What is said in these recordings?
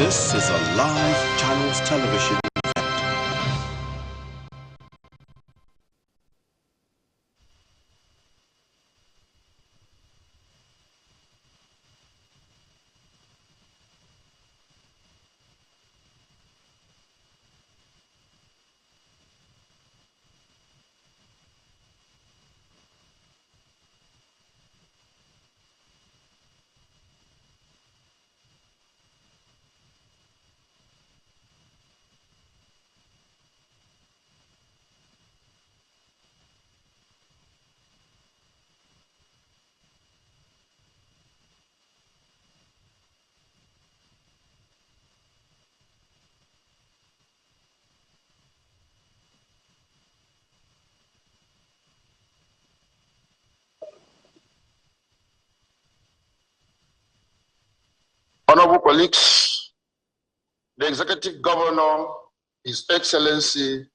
This is a live Channels Television event. Honorable colleagues, the Executive Governor, His Excellency,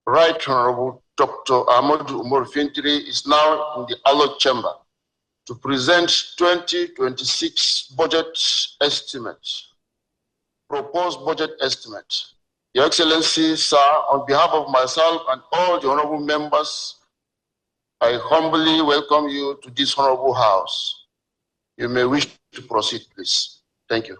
Right Honorable Dr. Ahmadu Umar Finitiri is now in the Allot Chamber to present 2026 budget estimate, proposed budget estimate. Your Excellency, sir, on behalf of myself and all the honorable members, I humbly welcome you to this honorable house. You may wish to proceed, please. Thank you.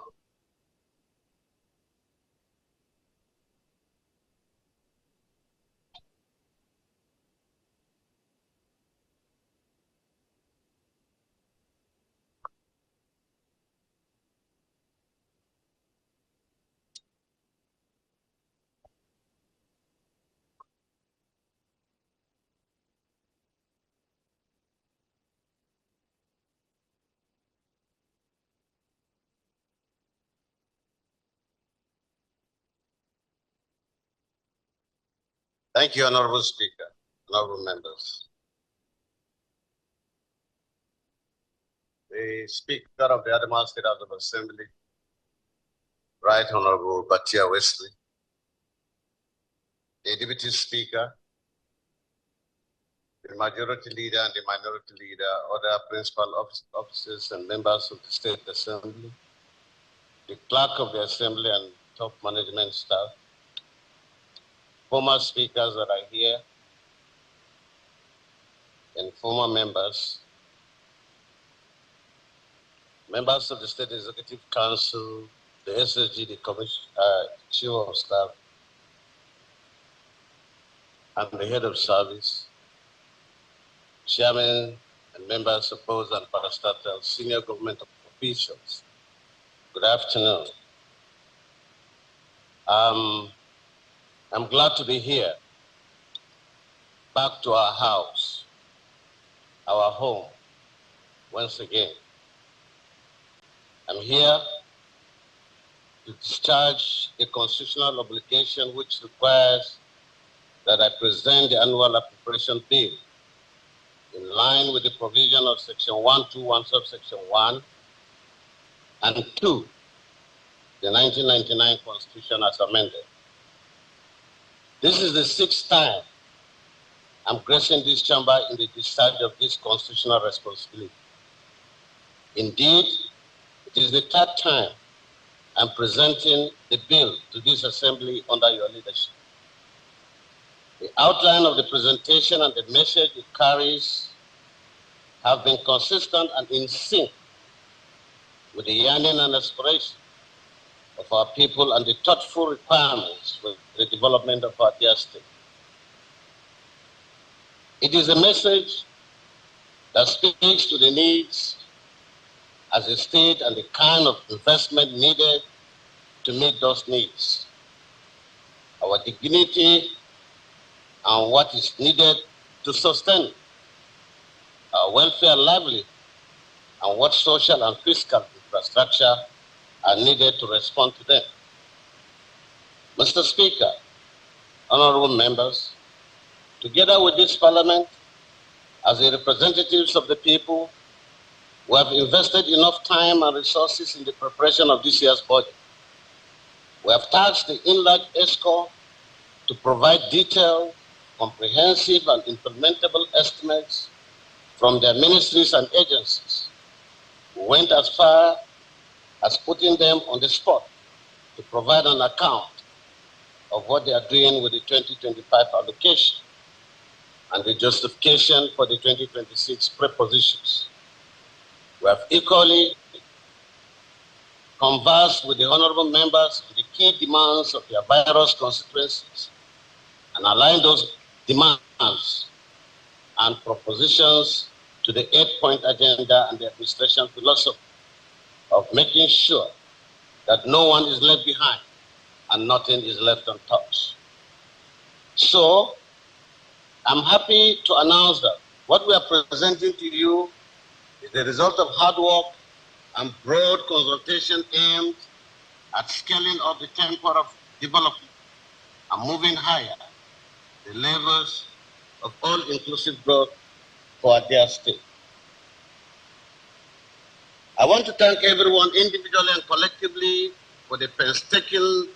Thank you, Honorable Speaker, honorable members. The Speaker of the Adamawa State House of Assembly, Right Honorable Batia Wesley, the Deputy Speaker, the Majority Leader and the Minority Leader, other principal officers and members of the State Assembly, the Clerk of the Assembly and top management staff, former speakers that are here, and former members, members of the State Executive Council, the SSG, the Chief of Staff, and the Head of Service, Chairman and members of both and parastatal senior government officials. Good afternoon. I'm glad to be here, back to our house, our home, once again. I'm here to discharge a constitutional obligation which requires that I present the annual appropriation bill in line with the provision of Section 121, subsection 1 and 2, the 1999 Constitution as amended. This is the 6th time I'm gracing this chamber in the discharge of this constitutional responsibility. Indeed, it is the 3rd time I'm presenting the bill to this assembly under your leadership. The outline of the presentation and the message it carries have been consistent and in sync with the yearning and aspiration of our people and the thoughtful requirements for the development of our dear state. It is a message that speaks to the needs as a state and the kind of investment needed to meet those needs, our dignity and what is needed to sustain our welfare, livelihood, and what social and fiscal infrastructure are needed to respond to them. Mr. Speaker, honorable members, together with this Parliament, as the representatives of the people, we have invested enough time and resources in the preparation of this year's budget. We have tasked the enlarged ESCO to provide detailed, comprehensive, and implementable estimates from their ministries and agencies. We went as far as putting them on the spot to provide an account of what they are doing with the 2025 allocation and the justification for the 2026 prepositions. We have equally conversed with the honorable members on the key demands of their various constituencies and aligned those demands and propositions to the 8-point agenda and the administration philosophy of making sure that no one is left behind and nothing is left untouched. So, I'm happy to announce that what we are presenting to you is the result of hard work and broad consultation aimed at scaling up the tempo of development and moving higher the levels of all-inclusive growth for their state. I want to thank everyone individually and collectively for the painstaking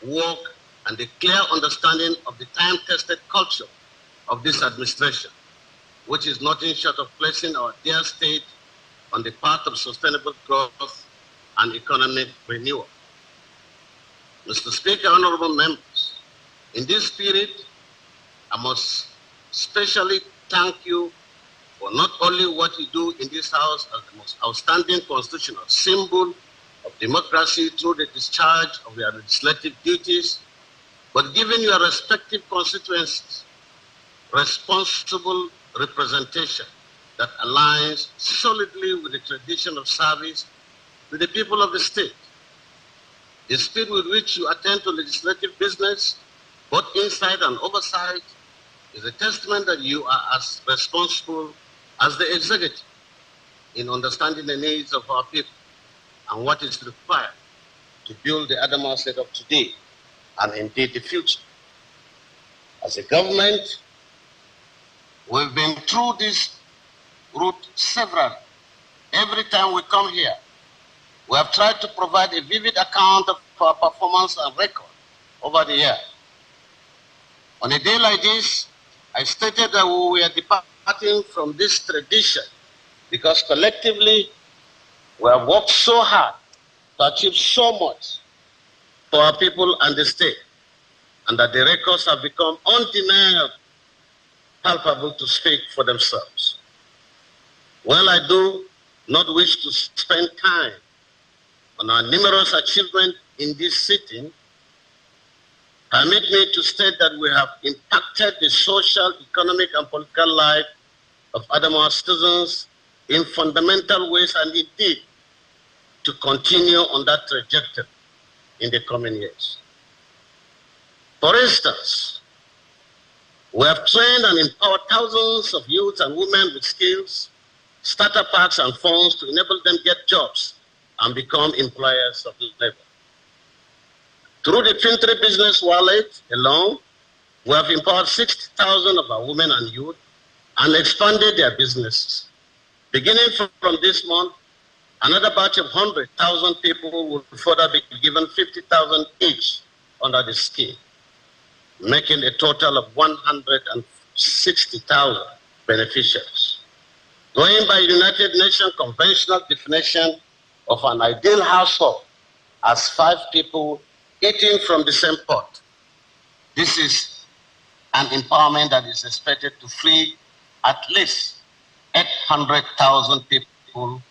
work and the clear understanding of the time-tested culture of this administration, which is nothing short of placing our dear state on the path of sustainable growth and economic renewal. Mr. Speaker, honorable members, in this spirit, I must especially thank you for not only what you do in this House as the most outstanding constitutional symbol of democracy through the discharge of your legislative duties, but giving your respective constituencies responsible representation that aligns solidly with the tradition of service to the people of the state. The speed with which you attend to legislative business, both inside and oversight, is a testament that you are as responsible as the executive in understanding the needs of our people and what is required to build the Adamawa state of today and indeed the future. As a government, we've been through this route several. Every time we come here, we have tried to provide a vivid account of our performance and record over the year. On a day like this, I stated that we were departing from this tradition because collectively we have worked so hard to achieve so much for our people and the state, and that the records have become undeniable, palpable to speak for themselves. While I do not wish to spend time on our numerous achievements in this sitting, permit me to state that we have impacted the social, economic, and political life of Adamawa citizens in fundamental ways and indeed to continue on that trajectory in the coming years. For instance, we have trained and empowered thousands of youth and women with skills, starter packs and funds to enable them get jobs and become employers of labor. Through the Finitiri business wallet alone, we have empowered 60,000 of our women and youth and expanded their businesses. Beginning from this month, another batch of 100,000 people will further be given 50,000 each under the scheme, making a total of 160,000 beneficiaries. Going by United Nations conventional definition of an ideal household as 5 people eating from the same pot, this is an empowerment that is expected to free at least 800,000 people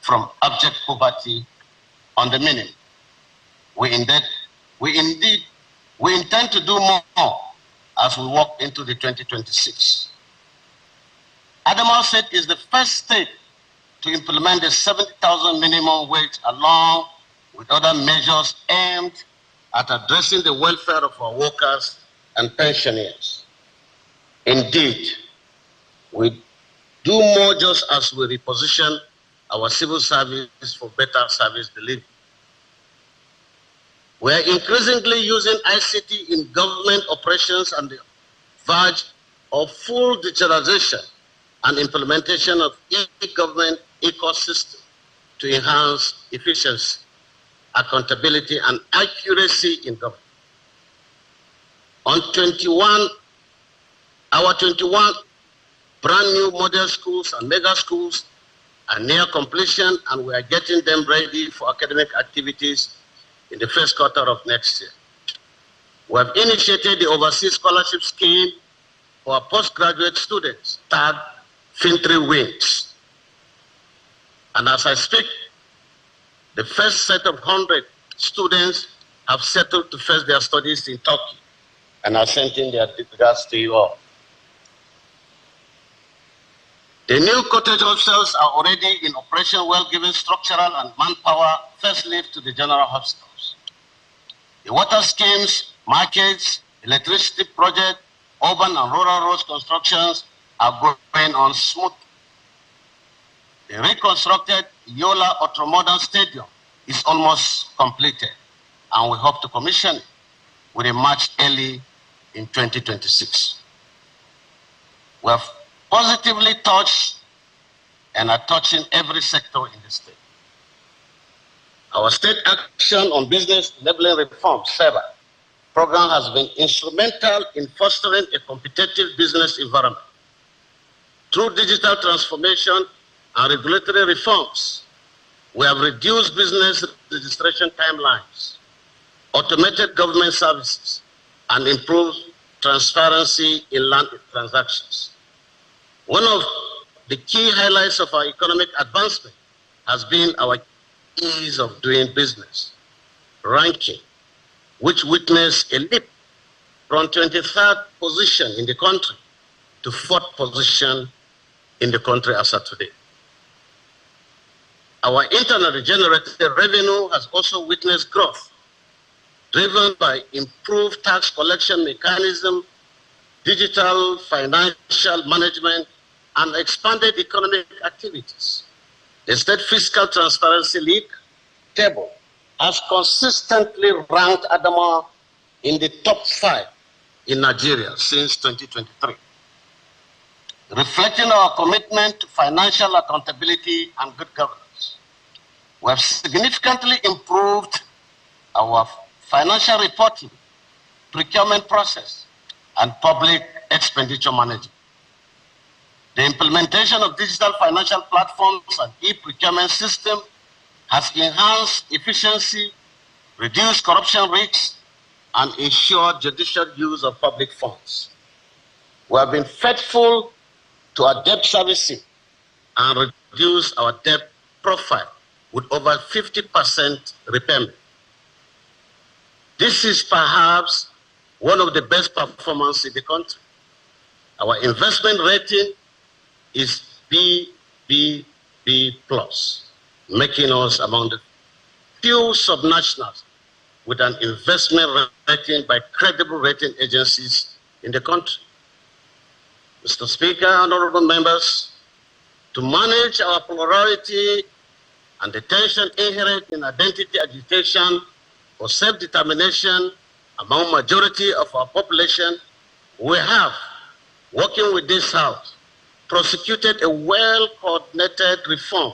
from abject poverty on the minimum. We intend to do more as we walk into the 2026. Adamawa State is the first state to implement the 70,000 minimum wage along with other measures aimed at addressing the welfare of our workers and pensioners. Indeed, we do more just as we reposition our civil service for better service delivery. We are increasingly using ICT in government operations and the verge of full digitalization and implementation of e-government ecosystem to enhance efficiency, accountability, and accuracy in government. Our 21 brand new model schools and mega schools are near completion, and we are getting them ready for academic activities in the first quarter of next year. We have initiated the Overseas Scholarship Scheme for postgraduate students, tagged Finitiri Wings. And as I speak, the first set of 100 students have settled to finish their studies in Turkey and are sending their regards to you all. The new cottage hostels are already in operation, well giving structural and manpower first lift to the general hospitals. The water schemes, markets, electricity project, urban and rural roads constructions are going on smoothly. The reconstructed Yola Ultramodern Stadium is almost completed, and we hope to commission it with a match early in 2026. We have positively touched and are touching every sector in the state. Our state action on business enabling reform, SEBA, program has been instrumental in fostering a competitive business environment. Through digital transformation and regulatory reforms, we have reduced business registration timelines, automated government services, and improved transparency in land transactions. One of the key highlights of our economic advancement has been our ease of doing business ranking, which witnessed a leap from 23rd position in the country to 4th position in the country as of today. Our internally generated revenue has also witnessed growth, driven by improved tax collection mechanism, digital financial management, and expanded economic activities. The State Fiscal Transparency League table has consistently ranked Adamawa in the top 5 in Nigeria since 2023. Reflecting our commitment to financial accountability and good governance, we have significantly improved our financial reporting, procurement process, and public expenditure management. The implementation of digital financial platforms and e-procurement system has enhanced efficiency, reduced corruption risks, and ensured judicial use of public funds. We have been faithful to our debt servicing and reduced our debt profile with over 50% repayment. This is perhaps one of the best performances in the country. Our investment rating is BBB+, making us among the few subnationals with an investment rating by credible rating agencies in the country. Mr. Speaker, honorable members, to manage our plurality and the tension inherent in identity agitation for self-determination among majority of our population, we have, working with this House, prosecuted a well-coordinated reform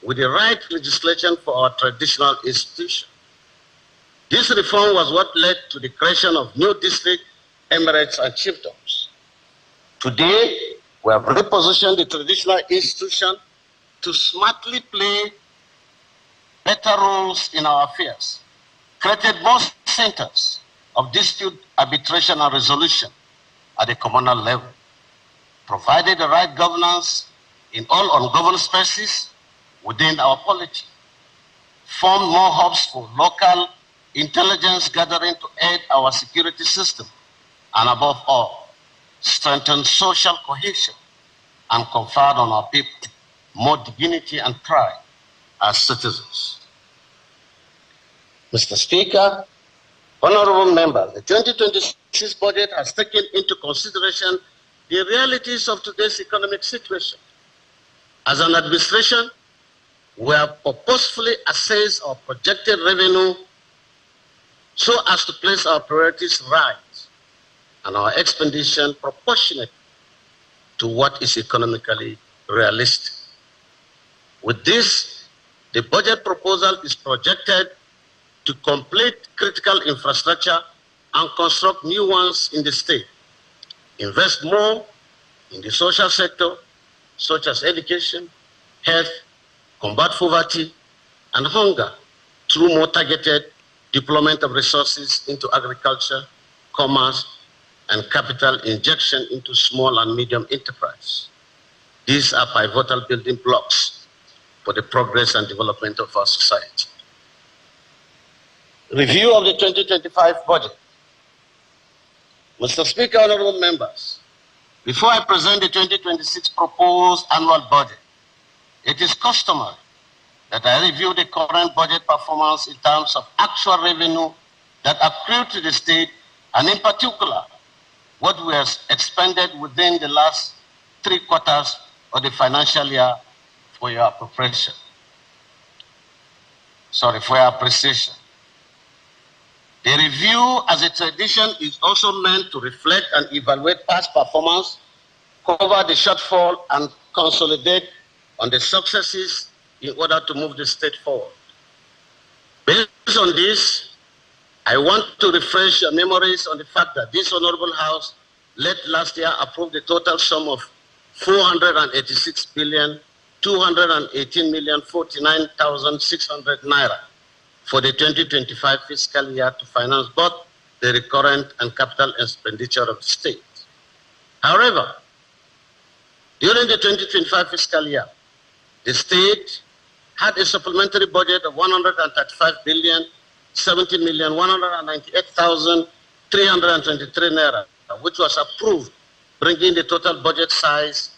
with the right legislation for our traditional institution. This reform was what led to the creation of new district, emirates, and chiefdoms. Today, we have repositioned the traditional institution to smartly play better roles in our affairs, created more centers of dispute arbitration and resolution at the communal level, provided the right governance in all ungoverned spaces within our polity, formed more hubs for local intelligence gathering to aid our security system, and above all, strengthened social cohesion and conferred on our people more dignity and pride as citizens. Mr. Speaker, honorable members, the 2026 budget has taken into consideration the realities of today's economic situation. As an administration, we have purposefully assessed our projected revenue so as to place our priorities right and our expenditure proportionate to what is economically realistic. With this, the budget proposal is projected to complete critical infrastructure and construct new ones in the state, invest more in the social sector, such as education, health, combat poverty, and hunger through more targeted deployment of resources into agriculture, commerce, and capital injection into small and medium enterprise. These are pivotal building blocks for the progress and development of our society. Review of the 2025 budget. Mr. Speaker, honorable members, before I present the 2026 proposed annual budget, it is customary that I review the current budget performance in terms of actual revenue that accrued to the state, and in particular, what was expended within the last 3 quarters of the financial year for your appreciation. The review, as a tradition, is also meant to reflect and evaluate past performance, cover the shortfall, and consolidate on the successes in order to move the state forward. Based on this, I want to refresh your memories on the fact that this Honorable House late last year approved the total sum of 486,218,049,600 naira for the 2025 fiscal year to finance both the recurrent and capital expenditure of the state. However, during the 2025 fiscal year, the state had a supplementary budget of 135,070,198,323 naira, which was approved, bringing the total budget size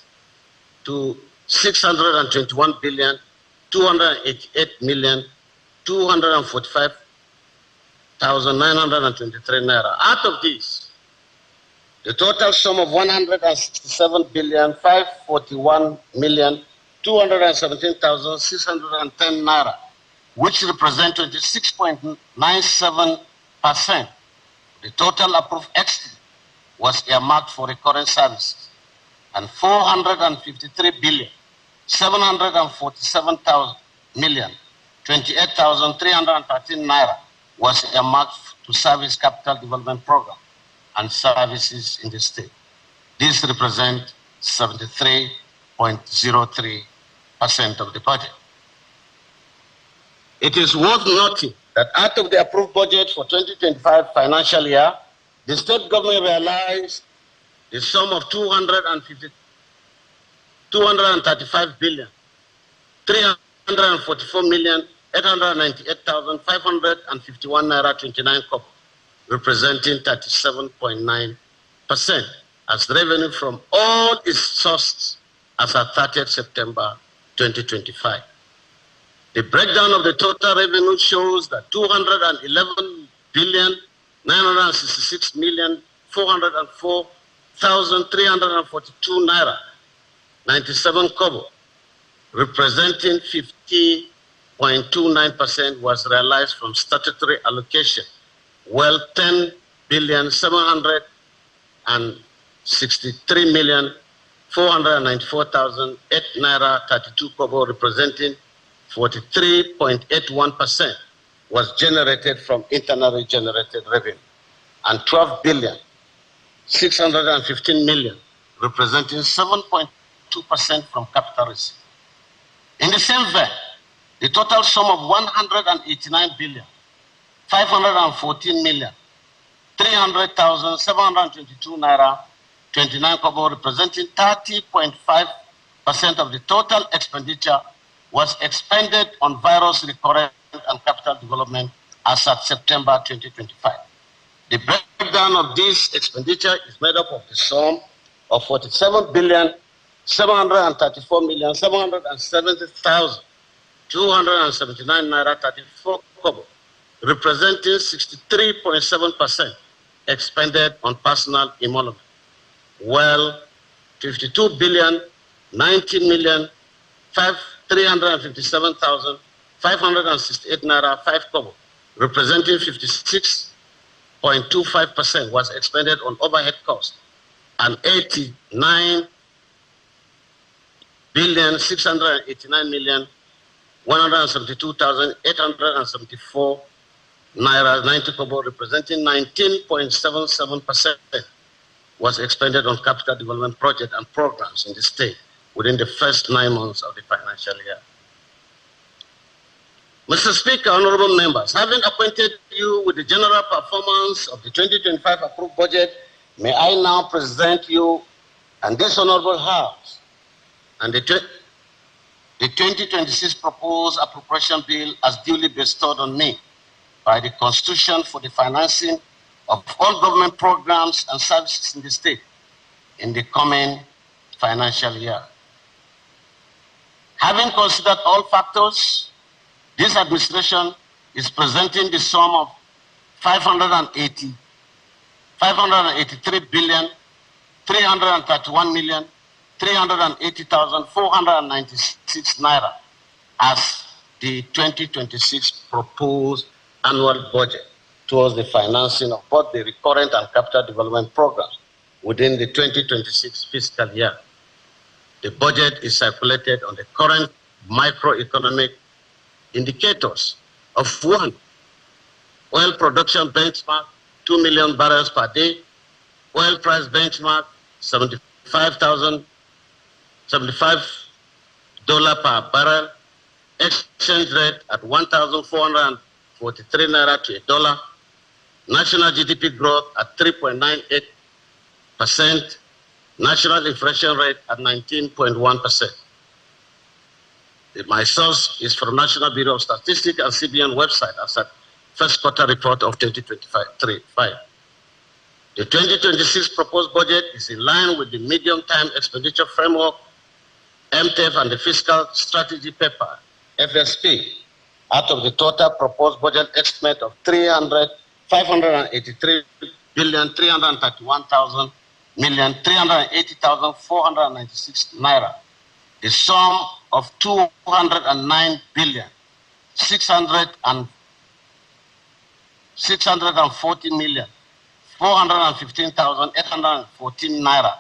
to 621,288,245,923 naira. Out of this, the total sum of 167,541,217,610 naira, which represents 26.97%. The total approved estimate was earmarked for recurrent services, and 453,747,028,313 naira was earmarked to service capital development program and services in the state. This represents 73.03% of the budget. It is worth noting that out of the approved budget for 2025 financial year, the state government realized the sum of 244,898,551 naira 29 kobo, representing 37.9% as revenue from all its sources as at 30th September 2025. The breakdown of the total revenue shows that 211,966,404,342 naira 97 kobo, representing 50.29%, was realized from statutory allocation, while 10,763,494,008 naira 32 kobo, representing 43.81%, was generated from internally generated revenue, and 12,615,000,000, representing 7.2% from capital receipt. In the same vein, the total sum of 189,514,300,722 naira 29 kobo, representing 30.5% of the total expenditure, was expended on various recurrent and capital development as at September 2025. The breakdown of this expenditure is made up of the sum of 47,734,770,279 naira 34 kobo, representing 63.7% expended on personal emolument, while 52,090,357,568 naira 5 kobo, representing 56.25%, was expended on overhead costs, and 89,689,172,874 naira 90 kobo, representing 19.77%, was expended on capital development projects and programs in the state within the first 9 months of the financial year. Mr. Speaker, honorable members, having acquainted you with the general performance of the 2025 approved budget, may I now present you and this honorable House and the 2026 proposed appropriation bill as duly bestowed on me by the Constitution for the financing of all government programs and services in the state in the coming financial year. Having considered all factors, this administration is presenting the sum of 583,331,380,496 naira as the 2026 proposed annual budget towards the financing of both the recurrent and capital development programs within the 2026 fiscal year. The budget is circulated on the current microeconomic indicators of 1, oil production benchmark 2 million barrels per day, oil price benchmark $75 per barrel, exchange rate at 1,443 naira to a dollar, national GDP growth at 3.98%, national inflation rate at 19.1%. My source is from National Bureau of Statistics and CBN website as at first quarter report of 2025. The 2026 proposed budget is in line with the medium-term expenditure framework, MTF, and the fiscal strategy paper, FSP. Out of the total proposed budget estimate of 583,331,380,496 naira, the sum of 209,640,415,814 naira,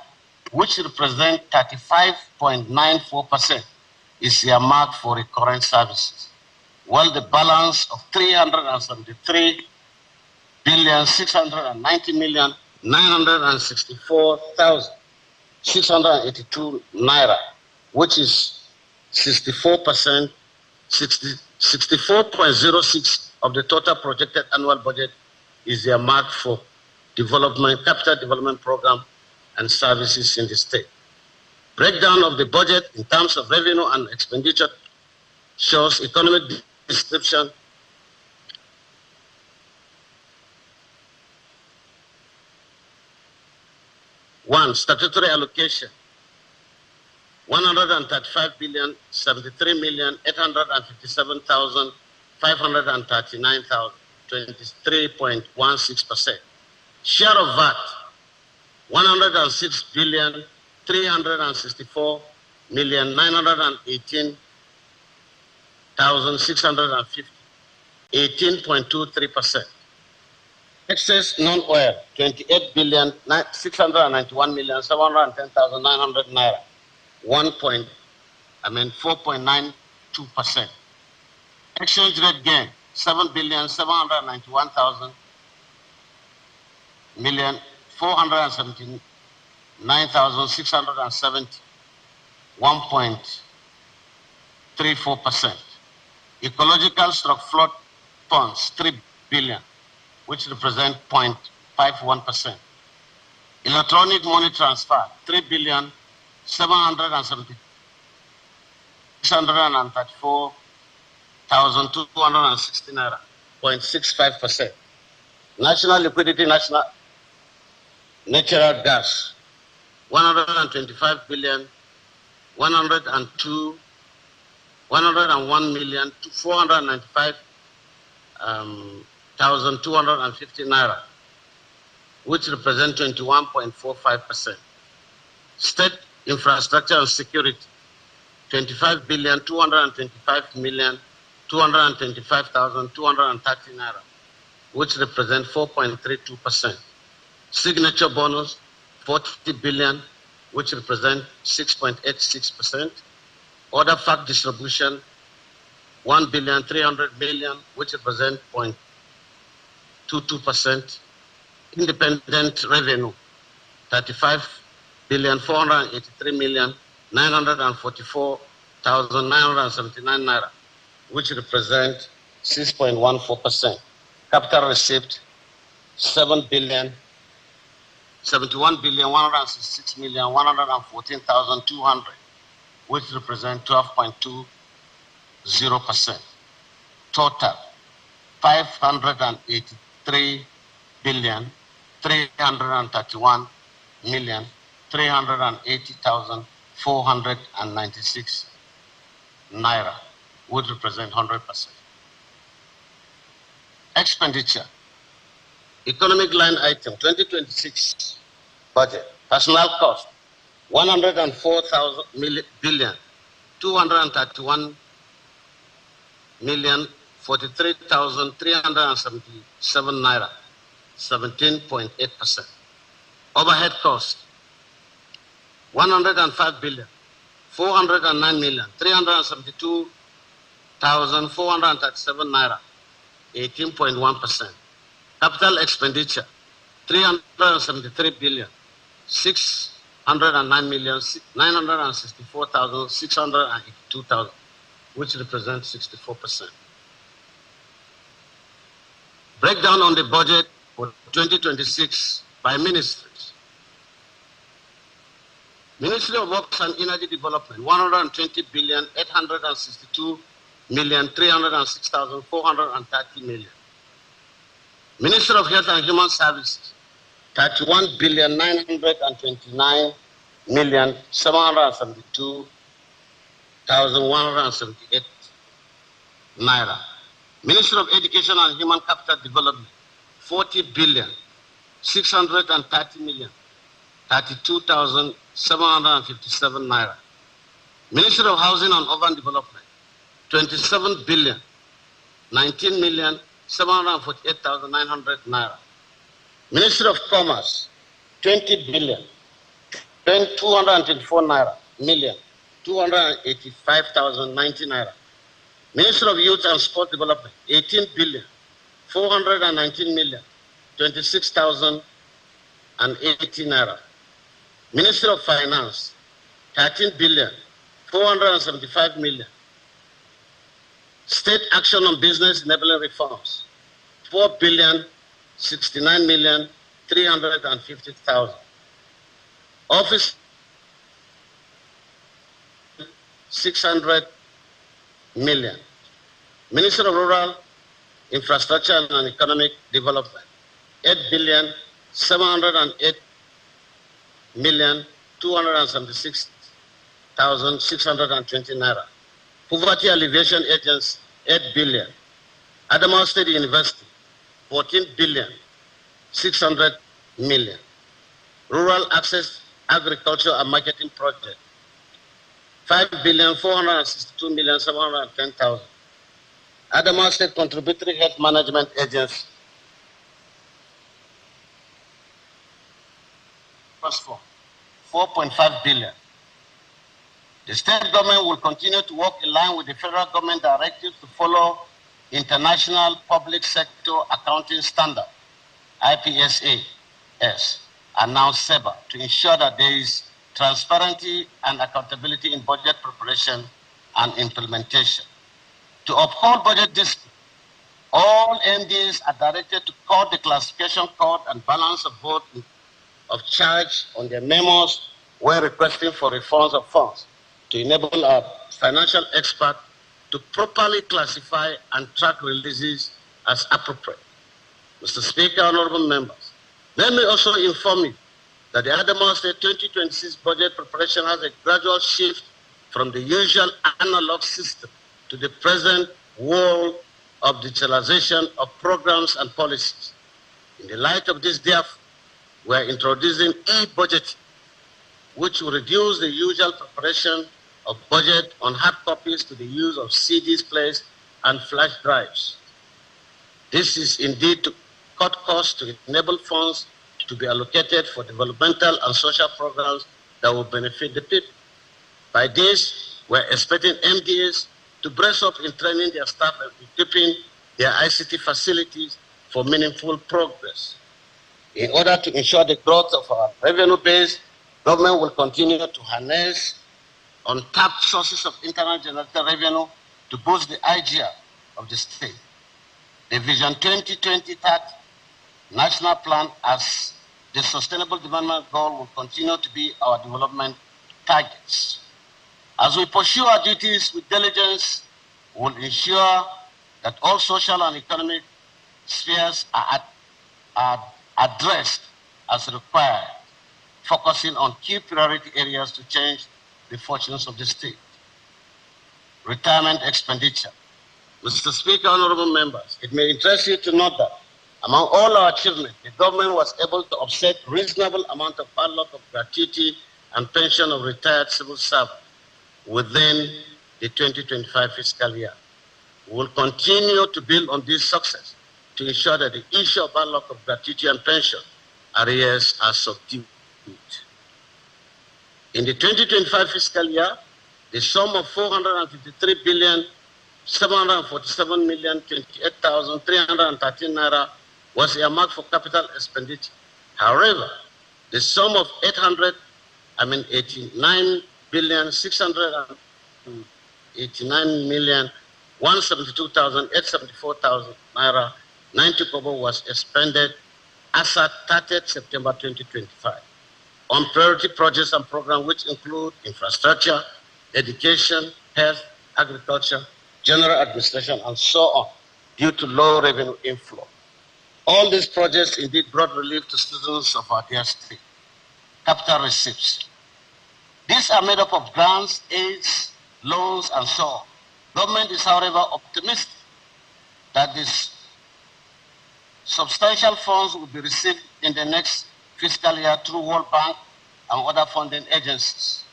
which represent 35.94%, is earmarked for recurrent services, while the balance of 373,690,964,682 naira, which is 64.06 of the total projected annual budget, is earmarked for development, capital development program and services in the state. Breakdown of the budget in terms of revenue and expenditure shows economic description. One, statutory allocation, 135,73,857,539,23.16%. Share of VAT, 106,364,918,650, 18.23%. Excess non-oil, 28,691,710,900 naira, 4.92%. Exchange rate gain, 7,791,479,670, 1.34%. Ecological/flood funds, 3 billion, which represent 0.51%. Electronic money transfer, 3,734,260 naira, 0.65%. National liquidity, national natural gas, 101,250 naira, which represent 21.45%. State infrastructure and security, 25,225,225,230 naira, which represent 4.32%. Signature bonus, 40 billion, which represent 6.86%. Order fact distribution, 1,300,000,000, which represent 0.22%. Independent revenue, 35,483,944,979 naira, which represent 6.14%. Capital received 71,166,114,200, which represents 12.20%. Total 583,331,380,496 naira, would represent 100%. Expenditure. Economic line item 2026 budget. Personnel cost 104,000 billion 231,043,377 naira, 17.8%. Overhead cost 105 billion 409,372,437 naira, 18.1%. Capital expenditure 373 billion 609,964,682,000, which represents 64%. Breakdown on the budget for 2026 by ministries. Ministry of Works and Energy Development 120 billion 862,306,430 million. Ministry of Health and Human Services 31 billion 929,772,178 naira. Ministry of Education and Human Capital Development 40 billion 630,32,757 naira. Ministry of Housing and Urban Development 27 billion 19,748,900 naira. Ministry of Commerce 20 billion 224 naira million 285,090 naira. Ministry of Youth and Sport Development 18 billion 419 million 26,080 naira. Ministry of Finance 13 billion 475 million. State Action on Business Enabling Reforms 4 billion 69 million 350,000. Office 600 million. Ministry of Rural Infrastructure and Economic Development 8 billion 708 million 276,620 naira. Poverty Alleviation Agency 8 billion. Adamawa State University 14 billion 600 million. Rural Access Agriculture and Marketing Project 5 billion 462,710,000. Adamawa State Contributory Health Management Agency 4.5 billion. The state government will continue to work in line with the federal government directives to follow International Public Sector Accounting Standard, IPSAS, and now SEBA, to ensure that there is transparency and accountability in budget preparation and implementation. To uphold budget discipline, all MDAs are directed to code the classification code and balance of vote of charge on their memos when requesting for refunds of funds, to enable our financial expert to properly classify and track releases as appropriate. Mr. Speaker, honorable members, let me also inform you that the Adamawa State 2026 budget preparation has a gradual shift from the usual analog system to the present world of digitalization of programs and policies. In the light of this, therefore, we are introducing e-budgeting, which will reduce the usual preparation of budget on hard copies to the use of CD displays and flash drives. This is indeed to cut costs to enable funds to be allocated for developmental and social programs that will benefit the people. By this, we're expecting MDAs to brace up in training their staff and equipping their ICT facilities for meaningful progress. In order to ensure the growth of our revenue base, government will continue to harness untapped sources of internal generated revenue to boost the IGR of the state. the Vision 2020 National Plan as the Sustainable Development Goal will continue to be our development targets. As we pursue our duties with diligence, we will ensure that all social and economic spheres are addressed as required, focusing on key priority areas to change the fortunes of the state. Retirement expenditure. Mr. Speaker, honorable members, it may interest you to note that among all our achievements, the government was able to offset reasonable amount of padlock of gratuity and pension of retired civil servants within the 2025 fiscal year. We will continue to build on this success to ensure that the issue of padlock of gratuity and pension arrears are subdued. In the 2025 fiscal year, the sum of 453,747,028,313 naira was earmarked for capital expenditure. However, the sum of 89,689,172,874 naira 90 kobo was expended as at 30th September 2025 on priority projects and programs which include infrastructure, education, health, agriculture, general administration, and so on, due to low revenue inflow. All these projects indeed brought relief to citizens of our dear state. Capital receipts. These are made up of grants, aids, loans, and so on. Government is, however, optimistic that these substantial funds will be received in the next fiscal year through World Bank and other funding agencies.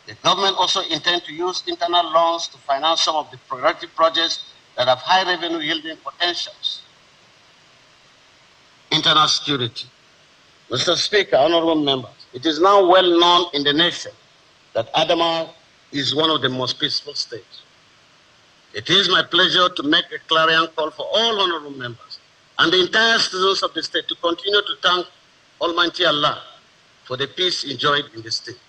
The government also intends to use internal loans to finance some of the priority projects that have high revenue yielding potentials. Internal security. Mr. Speaker, honorable members, it is now well known in the nation that Adamawa is one of the most peaceful states. It is my pleasure to make a clarion call for all honorable members and the entire citizens of the state to continue to thank Almighty Allah for the peace enjoyed in the state.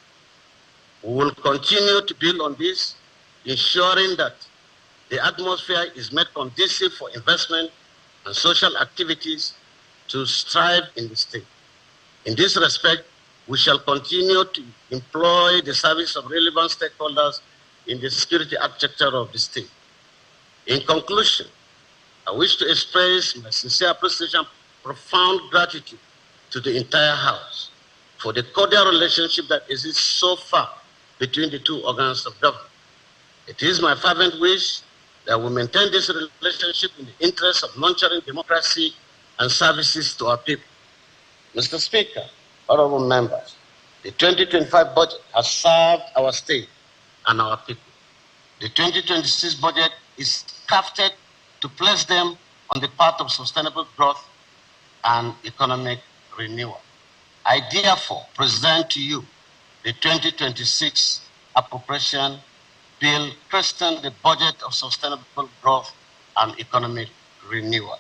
We will continue to build on this, ensuring that the atmosphere is made conducive for investment and social activities to strive in the state. In this respect, we shall continue to employ the service of relevant stakeholders in the security architecture of the state. In conclusion, I wish to express my sincere appreciation and profound gratitude to the entire House for the cordial relationship that exists so far between the two organs of government. It is my fervent wish that we maintain this relationship in the interest of nurturing democracy and services to our people. Mr. Speaker, honorable members, the 2025 budget has served our state and our people. The 2026 budget is crafted to place them on the path of sustainable growth and economic renewal. I therefore present to you the 2026 appropriation bill, christened the budget of sustainable growth and economic renewal.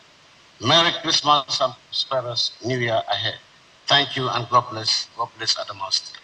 Merry Christmas and prosperous New Year ahead. Thank you and God bless. God bless Adamawa State.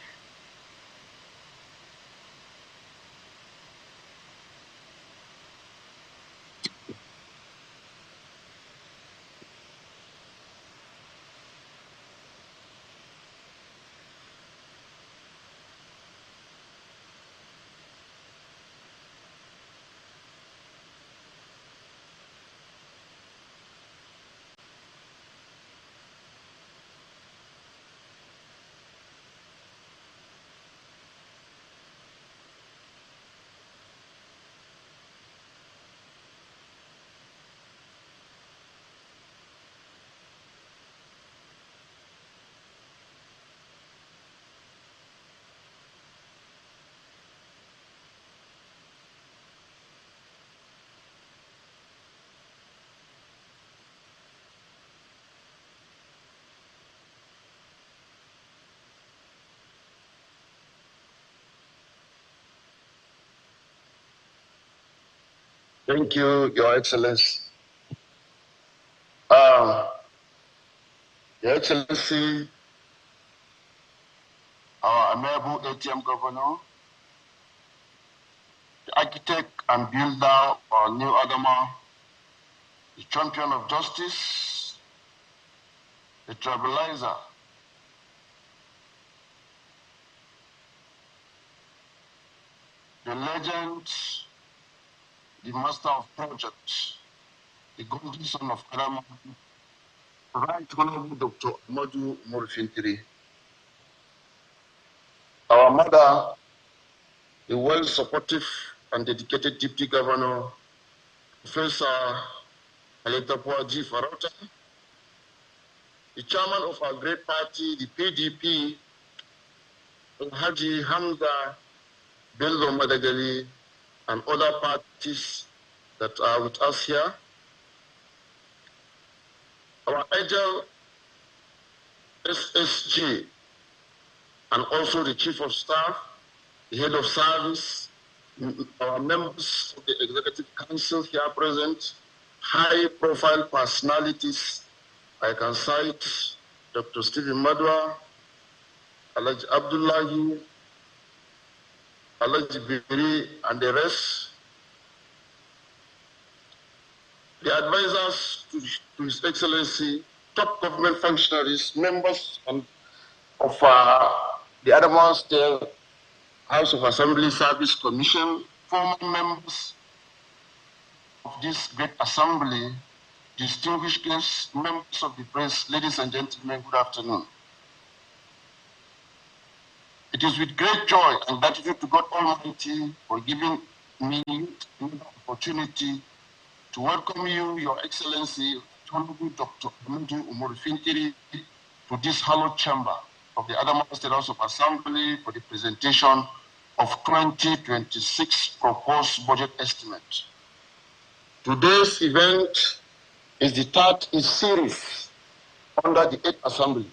Thank you, Your Excellency. Your Excellency, our amiable ATM Governor, the architect and builder of our new Adamawa, the champion of justice, the trailblazer, the legend, the master of projects, the golden son of Adamawa, Right Honorable Dr. Adamawa Finitiri. Our mother, the well-supportive and dedicated Deputy Governor, Professor Adamawa Farota, the chairman of our great party, the PDP, Haji Hamza Bello Madagali, and other parties that are with us here. Our agile SSG, and also the Chief of Staff, the Head of Service, our members of the Executive Council here present, high-profile personalities. I can cite Dr. Stephen Madwa, Alhaji Abdullahi, Alhaji Biri, and the rest. The advisors to His Excellency, top government functionaries, members of the Adamawa State House of Assembly Service Commission, former members of this great assembly, distinguished guests, members of the press, ladies and gentlemen, good afternoon. It is with great joy and gratitude to God Almighty for giving me the opportunity to welcome you, Your Excellency, Honorable Dr. Adamawa Finitiri, to this hallowed chamber of the Adamawa State House of Assembly for the presentation of 2026 proposed budget estimate. Today's event is the third in series under the 8th Assembly.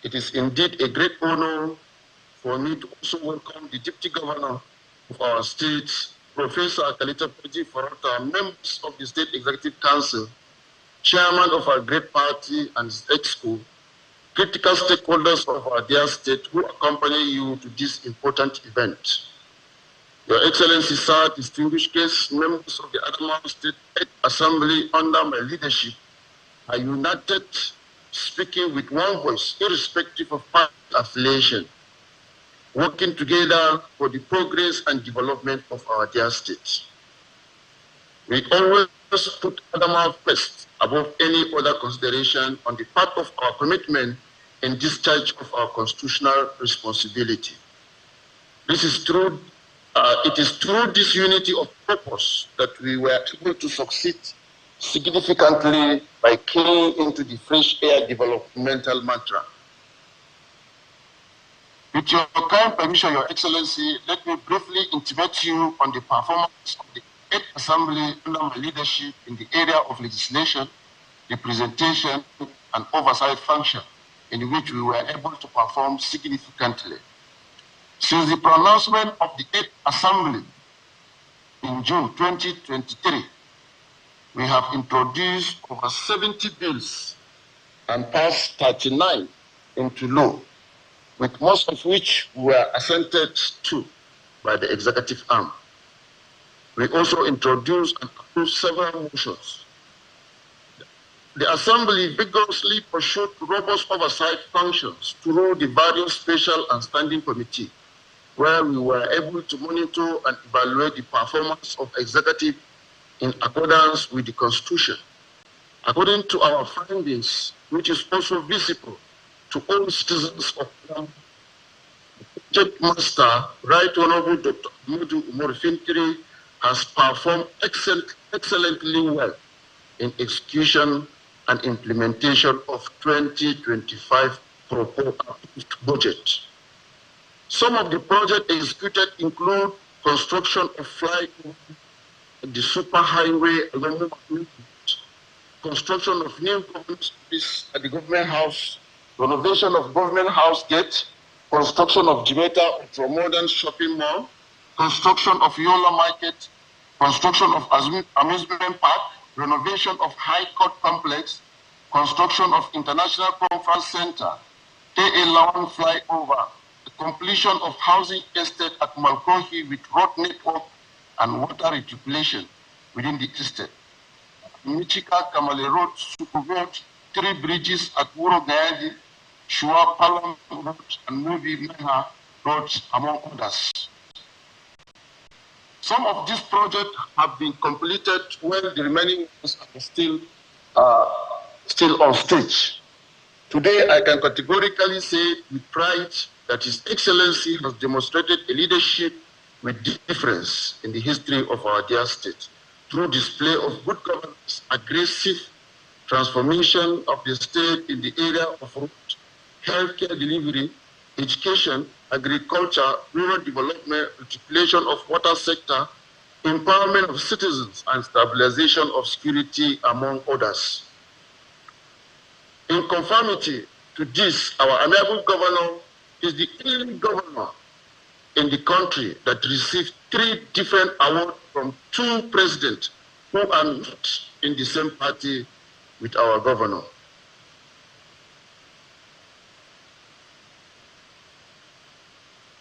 It is indeed a great honor for me to also welcome the Deputy Governor of our state, Professor Adamawa Farota, members of the State Executive Council, Chairman of our great party and his exco, critical stakeholders of our dear state who accompany you to this important event. Your Excellency, sir, distinguished guests, members of the Adamawa State Assembly under my leadership are united, speaking with one voice, irrespective of party affiliation, working together for the progress and development of our dear state. We always put Adamawa first above any other consideration on the part of our commitment in discharge of our constitutional responsibility. This is true. It is through this unity of purpose that we were able to succeed significantly by keying into the fresh air developmental mantra. With your kind permission, Your Excellency, let me briefly intimate you on the performance of the 8th Assembly under my leadership in the area of legislation, representation, and oversight function, in which we were able to perform significantly. Since the pronouncement of the 8th Assembly in June 2023, we have introduced over 70 bills and passed 39 into law, with most of which were assented to by the executive arm. We also introduced and approved several motions. The Assembly vigorously pursued robust oversight functions through the various special and standing committees, where we were able to monitor and evaluate the performance of executive in accordance with the Constitution. According to our findings, which is also visible to all citizens of the Project Master, Right Honorable Dr. Adamawa Finitiri has performed excellently well in execution and implementation of 2025 proposed budget. Some of the projects executed include construction of flyover, the superhighway along the construction of new government office at the government house, renovation of government house gate, construction of Jimeta ultra-modern shopping mall, construction of Yola market, construction of amusement park, renovation of High Court complex, construction of International Conference Center, A.A. Lawan flyover, the completion of housing estate at Malkohi with road network and water reticulation within the estate. Michika Kamale Road, Suku Road, 3 bridges at Wuro Gayadi, Shua Palam Road, and Nubi Meha roads, among others. Some of these projects have been completed while the remaining ones are still on stage. Today, I can categorically say with pride that His Excellency has demonstrated a leadership with difference in the history of our dear state through display of good governance, aggressive transformation of the state in the area of road, healthcare delivery, education, agriculture, rural development, articulation of water sector, empowerment of citizens, and stabilization of security, among others. In conformity to this, our amiable governor is the only governor in the country that received 3 different awards from 2 presidents who are not in the same party with our governor.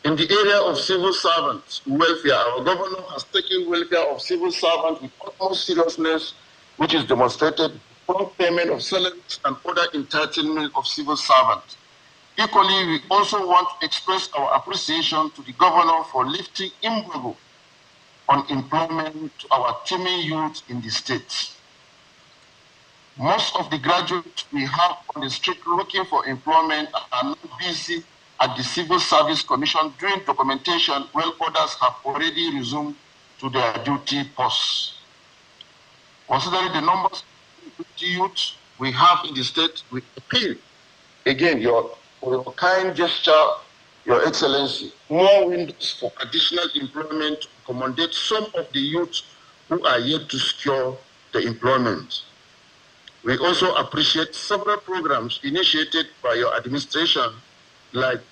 In the area of civil servants welfare, our governor has taken welfare of civil servants with utmost seriousness, which is demonstrated prompt payment of salaries and other entitlement of civil servants. Equally, we also want to express our appreciation to the governor for lifting embargo on employment to our teeming youth in the state. Most of the graduates we have on the street looking for employment are now busy at the Civil Service Commission doing documentation, while others have already resumed to their duty posts. Considering the numbers of youth we have in the state, we appeal again for your kind gesture, Your Excellency, more windows for additional employment to accommodate some of the youth who are yet to secure the employment. We also appreciate several programs initiated by your administration, like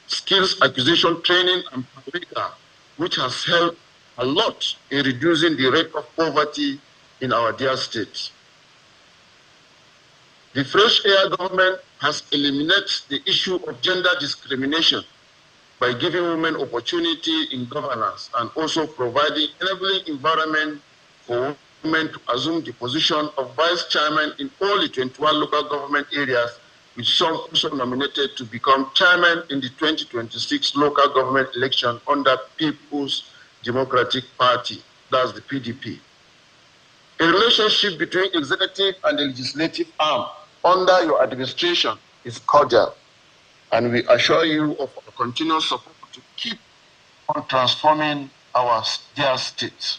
skills acquisition training and Paprika, which has helped a lot in reducing the rate of poverty in our dear state. The Fresh Air government has eliminated the issue of gender discrimination by giving women opportunity in governance and also providing enabling environment for women to assume the position of vice chairman in all the 21 local government areas, with some also nominated to become chairman in the 2026 local government election under People's Democratic Party, that's the PDP. A relationship between executive and the legislative arm under your administration is cordial, and we assure you of our continuous support to keep on transforming our dear state.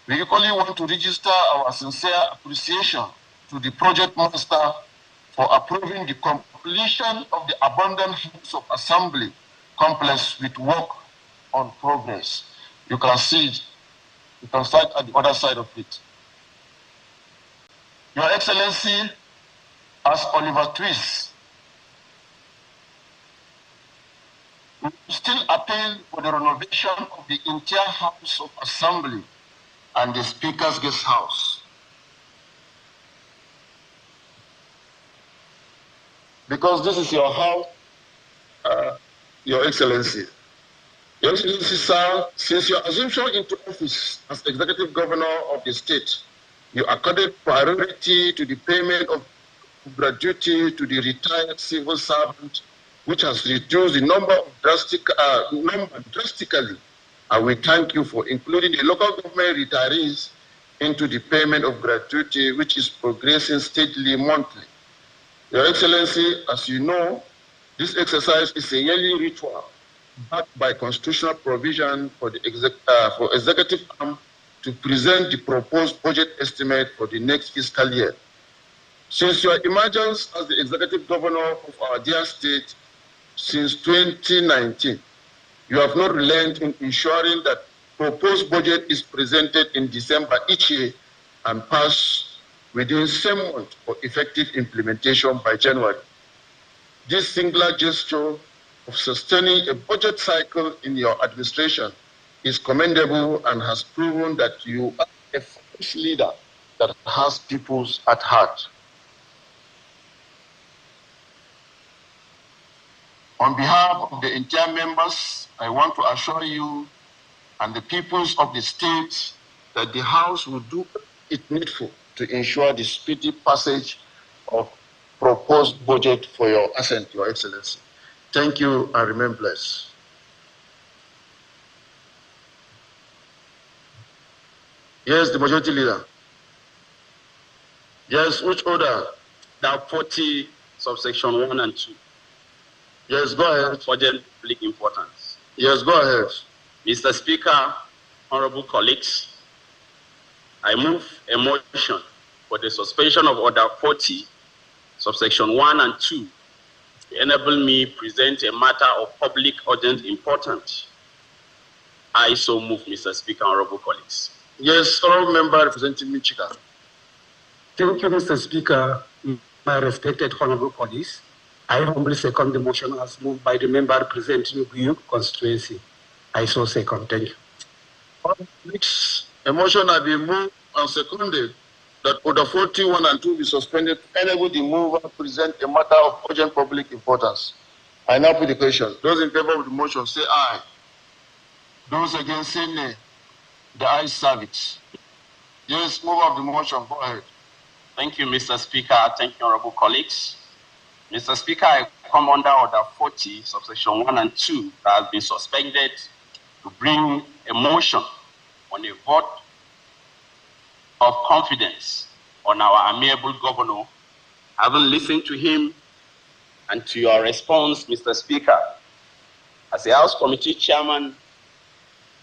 We equally want to register our sincere appreciation to the project master for approving the completion of the abandoned House of Assembly complex with work on progress. You can see it. You can start at the other side of it. Your Excellency, as Oliver Twist, we still appeal for the renovation of the entire House of Assembly and the Speaker's Guest House. Because this is your house, Your Excellency. Your Excellency, sir, since your assumption into office as Executive Governor of the state, you accorded priority to the payment of gratuity to the retired civil servant, which has reduced the number drastically. And we thank you for including the local government retirees into the payment of gratuity, which is progressing steadily monthly. Your Excellency, as you know, this exercise is a yearly ritual backed by constitutional provision for the executive arm to present the proposed budget estimate for the next fiscal year. Since your emergence as the executive governor of our dear state since 2019, you have not relented in ensuring that proposed budget is presented in December each year and passed within 7 months for effective implementation by January. This singular gesture of sustaining a budget cycle in your administration is commendable and has proven that you are a focused leader that has people at heart. On behalf of the entire members, I want to assure you and the peoples of the state that the House will do it needful to ensure the speedy passage of proposed budget for your assent, Your Excellency. Thank you and remain blessed. Yes, the majority leader. Yes, which order? Now 40 subsection 1 and 2. Yes, go ahead. Urgent public importance. Yes, go ahead. Mr. Speaker, honorable colleagues, I move a motion for the suspension of Order 40, subsection 1 and 2, to enable me present a matter of public urgent importance. I so move, Mr. Speaker, honorable colleagues. Yes, honorable member representing Michigan. Thank you, Mr. Speaker. My respected honorable colleagues, I humbly second the motion as moved by the member representing Guyu constituency. I so second. Thank you. A motion has been moved and seconded that Order 41 and 2 be suspended to enable the mover to present a matter of urgent public importance. I now put the question. Those in favor of the motion say aye. Those against say nay. The ayes have it. Yes, mover of the motion, go ahead. Thank you, Mr. Speaker. Thank you, honorable colleagues. Mr. Speaker, I come under Order 40, subsection 1 and 2, that has been suspended to bring a motion on a vote of confidence on our amiable governor. Having listened to him and to your response, Mr. Speaker, as a House Committee Chairman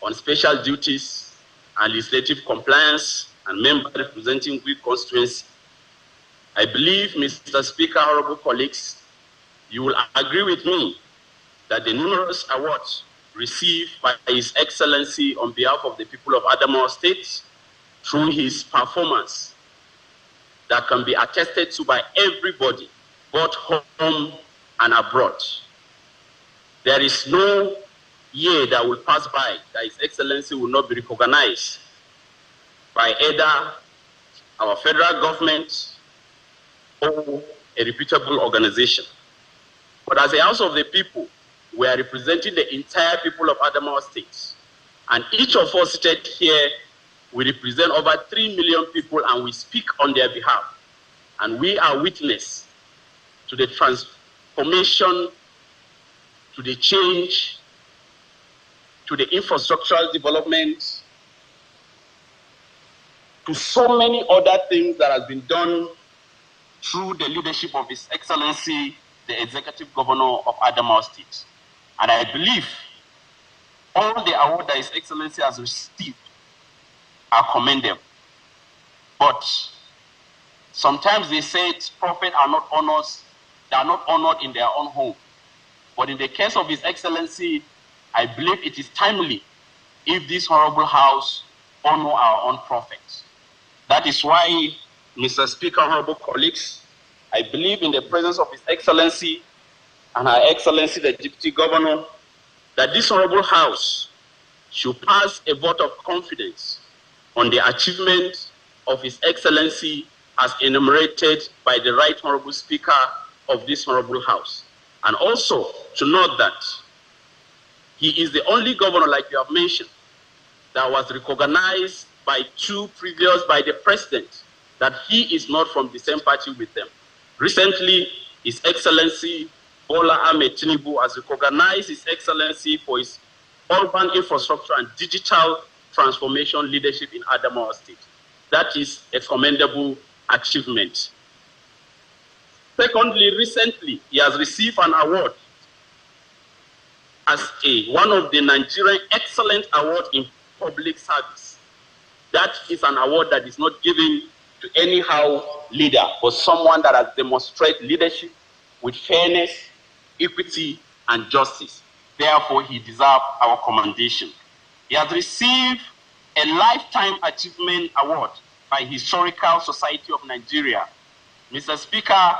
on special duties and legislative compliance and member representing Guyu constituency, I believe, Mr. Speaker, honorable colleagues, you will agree with me that the numerous awards received by His Excellency on behalf of the people of Adamawa State through his performance that can be attested to by everybody, both home and abroad. There is no year that will pass by that His Excellency will not be recognized by either our federal government or a reputable organization. But as a House of the People, we are representing the entire people of Adamawa State. And each of us seated here, we represent over 3 million people and we speak on their behalf. And we are witness to the transformation, to the change, to the infrastructural development, to so many other things that has been done through the leadership of His Excellency, the Executive Governor of Adamawa State. And I believe all the awards that His Excellency has received are commendable. But sometimes they say prophets are not honored, they are not honored in their own home. But in the case of His Excellency, I believe it is timely if this honorable house honor our own prophets. That is why, Mr. Speaker, honorable colleagues, I believe in the presence of His Excellency and Her Excellency, the Deputy Governor, that this honorable house should pass a vote of confidence on the achievement of His Excellency as enumerated by the Right Honorable Speaker of this honorable house. And also to note that he is the only governor, like you have mentioned, that was recognized by by the president, that he is not from the same party with them. Recently, His Excellency Bola Ahmed Tinubu has recognized His Excellency for his urban infrastructure and digital transformation leadership in Adamawa State. That is a commendable achievement. Secondly, recently, he has received an award as one of the Nigerian Excellent Award in Public Service. That is an award that is not given to anyhow leader, but someone that has demonstrated leadership with fairness, equity, and justice. Therefore, he deserves our commendation. He has received a Lifetime Achievement Award by Historical Society of Nigeria. Mr. Speaker,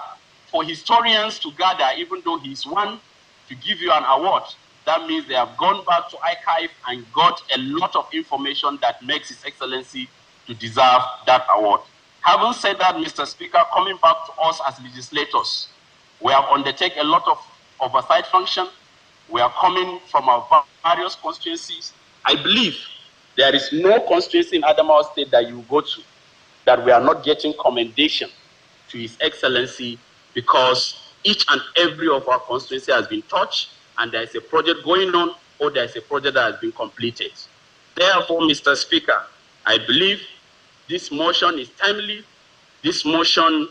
for historians to gather, even though he is one, to give you an award, that means they have gone back to archive and got a lot of information that makes His Excellency to deserve that award. Having said that, Mr. Speaker, coming back to us as legislators, we have undertaken a lot of oversight function. We are coming from our various constituencies. I believe there is no constituency in Adamawa State that you go to that we are not getting commendation to His Excellency because each and every of our constituency has been touched and there is a project going on or there is a project that has been completed. Therefore, Mr. Speaker, I believe this motion is timely. This motion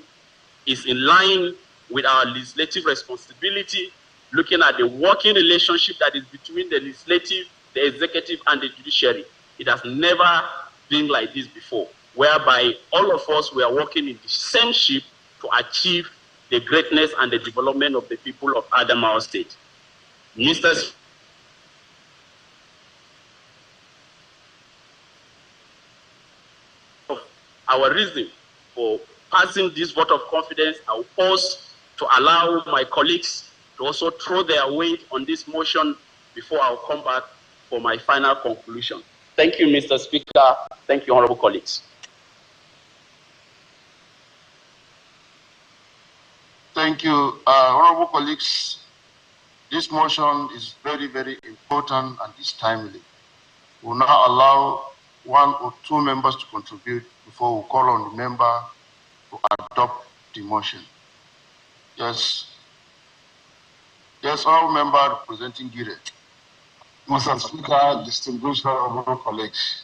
is in line with our legislative responsibility, looking at the working relationship that is between the legislative, the executive, and the judiciary. It has never been like this before, whereby all of us were working in the same ship to achieve the greatness and the development of the people of Adamawa State. Mr. Our reason for passing this vote of confidence, I will pause to allow my colleagues to also throw their weight on this motion before I'll come back for my final conclusion. Thank you, Mr. Speaker. Thank you, honorable colleagues. Thank you, honorable colleagues. This motion is very, very important and is timely. We will now allow 1 or 2 members to contribute before we call on the member to adopt the motion. Yes. Yes, honorable member representing Gire. Mr. Speaker, distinguished honorable colleagues.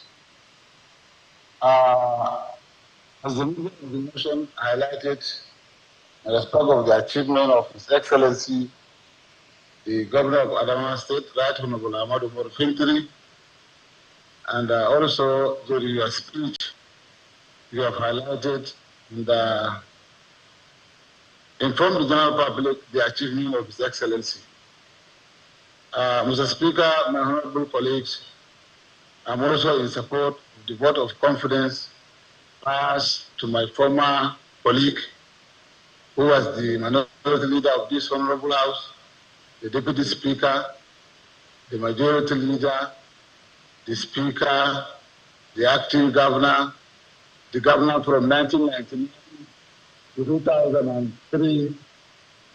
As the motion highlighted, in respect of the achievement of His Excellency, the Governor of Adamawa State, Right Honorable Adamawa Finitiri, and also during your speech, you have highlighted and informed the general public the achievement of His Excellency. Mr. Speaker, my honorable colleagues, I'm also in support of the vote of confidence passed to my former colleague, who was the minority leader of this honorable house, the deputy speaker, the majority leader, the speaker, the acting governor, the governor from 1999 to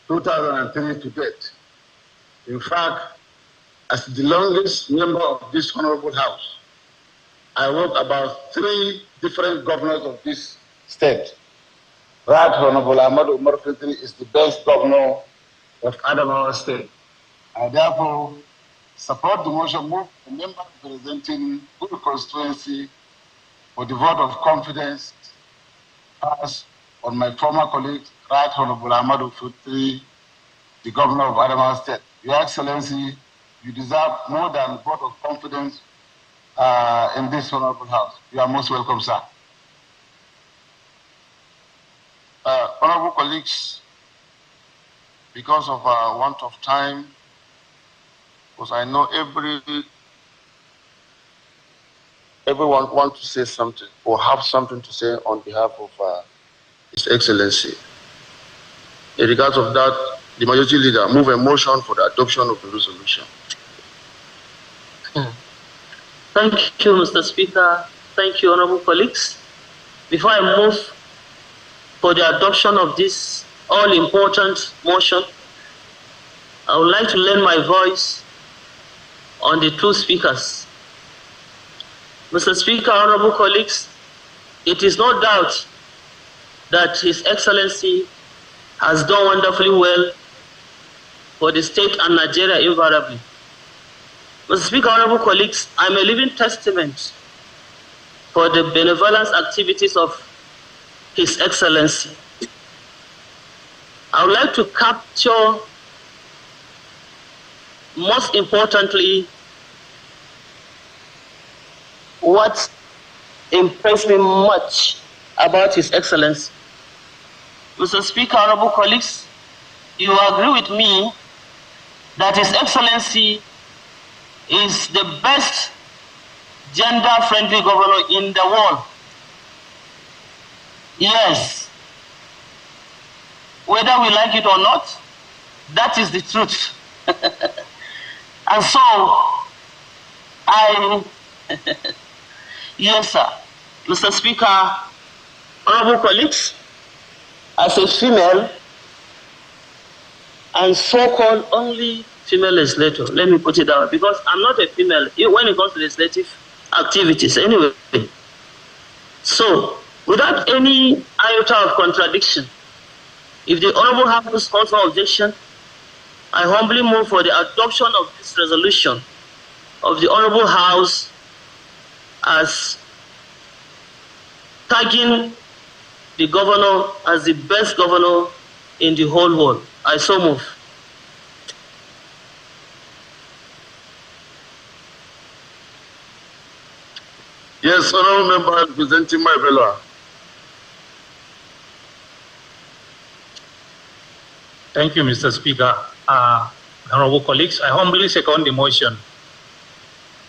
2003 to date. In fact, as the longest member of this honorable house, I worked about 3 different governors of this state. Right Honorable Ahmad Umar Finitiri is the best governor of Adamawa State. I therefore support the motion moved by the member representing Guru constituency for the vote of confidence passed on my former colleague, Right Honorable Ahmad Finitiri, the governor of Adamawa State. Your Excellency, you deserve more than a vote of confidence in this honorable house. You are most welcome, sir. Honorable colleagues, because of want of time, because I know everyone wants to say something or have something to say on behalf of His Excellency. In regards of that, the majority leader move a motion for the adoption of the resolution. Thank you, Mr. Speaker. Thank you, honorable colleagues. Before I move for the adoption of this all-important motion, I would like to lend my voice on the 2 speakers. Mr. Speaker, honorable colleagues, it is no doubt that His Excellency has done wonderfully well for the state and Nigeria invariably. Mr. Speaker, honorable colleagues, I'm a living testament for the benevolence activities of His Excellency. I would like to capture, most importantly, what impressed me much about His Excellency. Mr. Speaker, honorable colleagues, you agree with me that His Excellency is the best gender-friendly governor in the world. Yes. Whether we like it or not, that is the truth. And so, yes, sir. Mr. Speaker, honorable colleagues, as a female, and so-called only female legislator, let me put it out, because I'm not a female when it comes to legislative activities anyway. So, Without any iota of contradiction, if the Honorable House calls for objection, I humbly move for the adoption of this resolution of the Honorable House as tagging the governor as the best governor in the whole world. I so move. Yes, honorable member representing my fellow. Thank you, Mr. Speaker. Honorable colleagues, I humbly second the motion,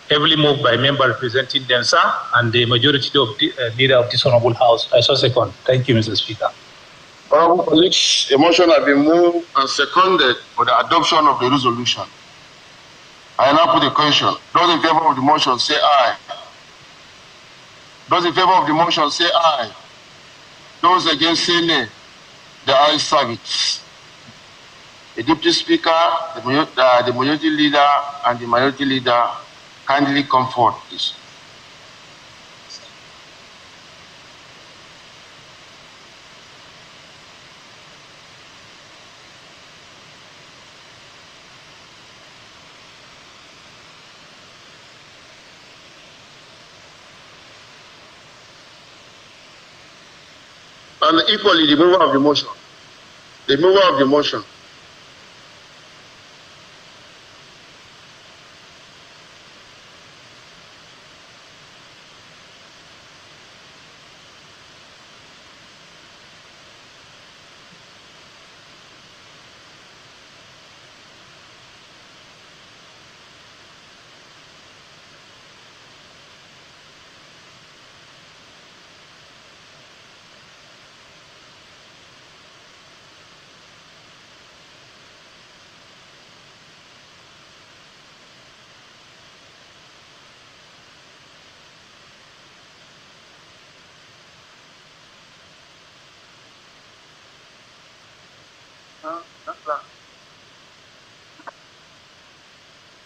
heavily moved by member representing Densa and the majority of the leader of this honorable house. I so second. Thank you, Mr. Speaker. Honorable colleagues, a motion has been moved and seconded for the adoption of the resolution. I now put the question. Those in favor of the motion say aye. Those in favor of the motion say aye. Those against say nay. The ayes have it. The Deputy Speaker, the majority leader, and the minority leader kindly come forward, please. And equally, the mover of the motion. The mover of the motion.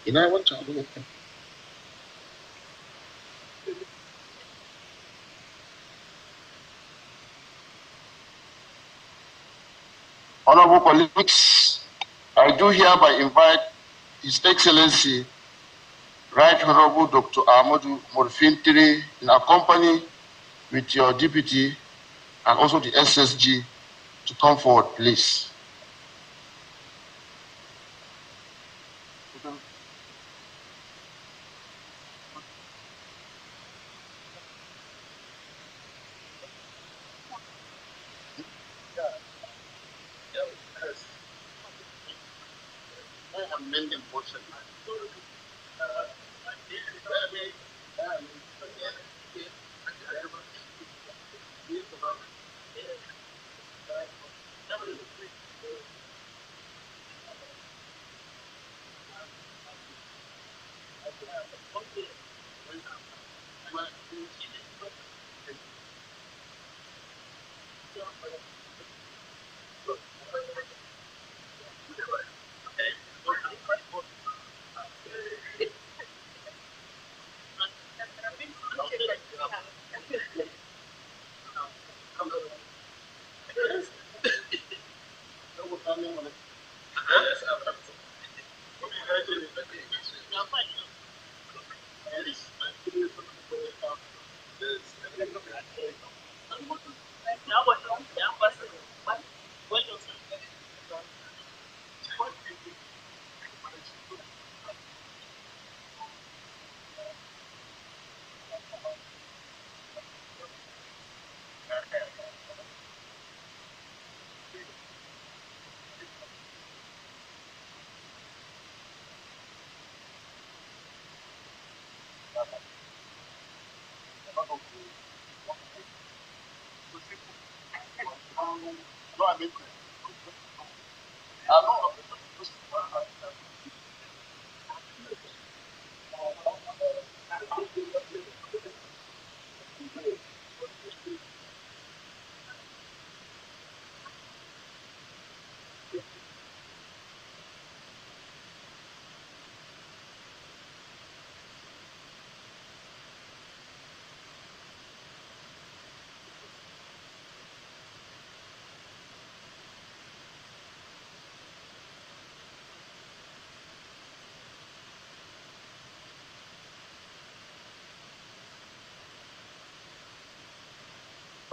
You know what I'm doing? Honorable colleagues, I do hereby invite His Excellency Right Honorable Dr. Ahmadu Finitiri in company with your deputy and also the SSG to come forward, please.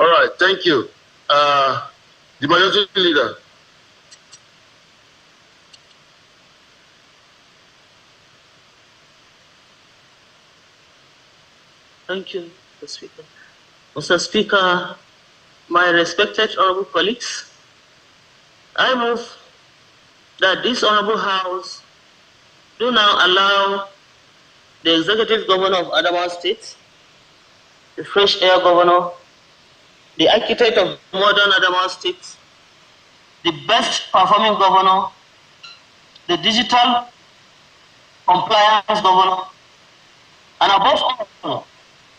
All right, thank you. The majority leader. Thank you, Mr. Speaker. Mr. Speaker, my respected honorable colleagues, I move that this honorable House do now allow the executive governor of Adamawa State, the fresh air governor, the architect of modern Adamawa State, the best performing governor, the digital compliance governor, and above all,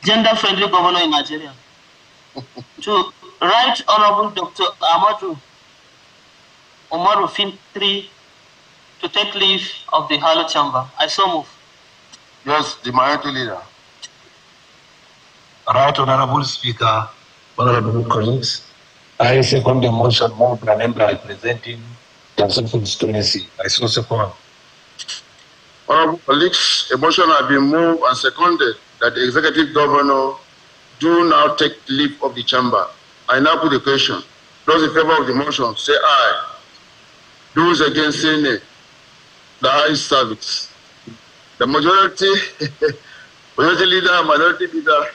gender-friendly governor in Nigeria, to Right Honorable Dr. Ahmadu Umaru Finitiri to take leave of the Halo Chamber. I so move. Yes, the minority leader. Right Honorable Speaker, honorable colleagues, I second the motion moved by a member representing the constituency. I so support. Honorable colleagues, a motion has been moved and seconded that the executive governor do now take leave of the chamber. I now put the question. Those in favor of the motion say aye. Those against say nay. The ayes have it. The majority, majority leader, minority leader.